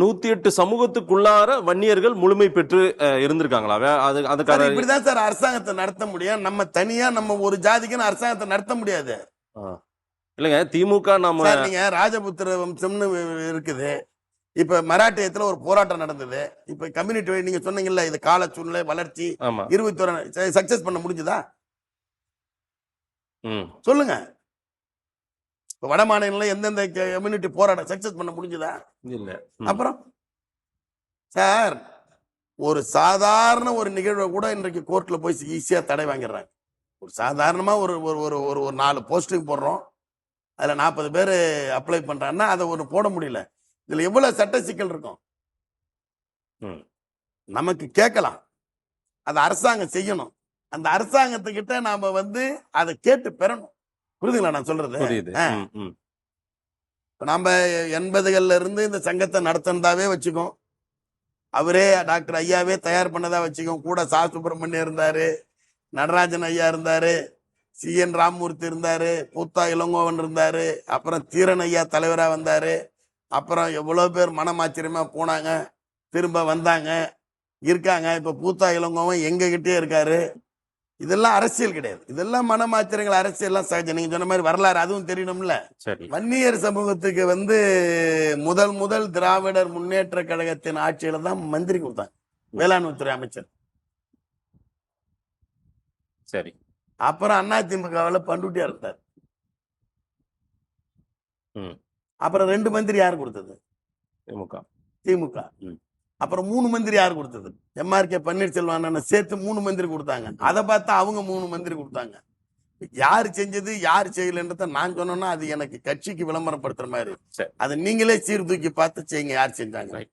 108 சமூகத்துக்குள்ளார வன்னியர்கள் முழுமை பெற்று இருந்திருக்காங்களா? அதுக்காக இப்படிதான் சார் அரசாங்கத்தை நடத்த முடியும். நம்ம தனியா நம்ம ஒரு ஜாதிக்குன்னு அரசாங்கத்தை நடத்த முடியாது. இல்லைங்க, திமுக நம்ம நீங்க ராஜபுத்திர வம்சம்னு இருக்குது. இப்ப மராட்டியத்துல ஒரு போராட்டம் நடந்தது. இப்ப கம்யூனிட்டி நீங்க சொன்னீங்கல்ல, இது கால சூழ்நிலை வளர்ச்சி 21 சக்சஸ் பண்ண முடிஞ்சதா சொல்லுங்க. வட மாநில எந்தெந்த கம்யூனிட்டி போராட்டம் சக்சஸ் பண்ண முடிஞ்சதா? இல்ல. அப்புறம் சார் ஒரு சாதாரண ஒரு நிகழ்வை கூட இன்றைக்கு கோர்ட்ல போய் ஈஸியா தடை வாங்கிடுறாங்க. ஒரு சாதாரணமா ஒரு ஒரு ஒரு 4 போஸ்டிங் போடுறோம், அதுல 40 பேர் அப்ளை பண்றாங்கன்னா அதை ஒன்று போட முடியல. இதுல எவ்வளவு சட்ட சிக்கல் இருக்கும் நமக்கு கேட்கலாம். அதை அரசாங்கம் செய்யணும். அந்த அரசாங்கத்துக்கிட்ட நாம அதை கேட்டு பெறணும். புரியுதுங்களா நான் சொல்றது? நம்ம 80கள்ல இருந்து இந்த சங்கத்தை நடத்தினதாவே வச்சுக்கோம். அவரே டாக்டர் ஐயாவே தயார் பண்ணதா வச்சுக்கோம். கூட சா சுப்பிரமணியம் இருந்தாரு, நடராஜன் ஐயா இருந்தாரு, CN ராமமூர்த்தி இருந்தாரு, பூத்தா இளங்கோவன் இருந்தாரு, அப்புறம் தீரன் ஐயா தலைவரா வந்தாரு. அப்புறம் எவ்வளவு பேர் மனமாச்சரியமா போனாங்க, திரும்ப வந்தாங்க, இருக்காங்க. இப்ப பூத்தா இளங்கோவன் எங்க கிட்டே இருக்காரு. இதெல்லாம் அரசியல் கிடையாது, இதெல்லாம் மனமாச்சரியங்கள். அரசியல்லாம் சகஜம். நீங்க சொன்ன மாதிரி வரலாறு அதுவும் தெரியணும்ல. வன்னியர் சமூகத்துக்கு முதல் திராவிடர் முன்னேற்ற கழகத்தின் ஆட்சியில தான் மந்திரி கொடுத்தாங்க, வேளாண்மை துறை அமைச்சர். சரி. அப்புறம் அதிமுகவில் பண்ருட்டியா இருந்தார். அப்புறம் 2 மந்திரி யார் கொடுத்தது? திமுக. அப்புறம் 3 மந்திரி யார் கொடுத்தது? MRK பன்னீர்செல்வம் சேர்த்து 3 மந்திரி கொடுத்தாங்க. அதை பார்த்தா அவங்க 3 மந்திரி கொடுத்தாங்க. யார் செஞ்சது யார் செய்யலன்றத நான் சொன்னோம்னா அது எனக்கு கட்சிக்கு விளம்பரப்படுத்துற மாதிரி. அதை நீங்களே சீர்தூக்கி பார்த்து செய்யுங்க யார் செஞ்சாங்க.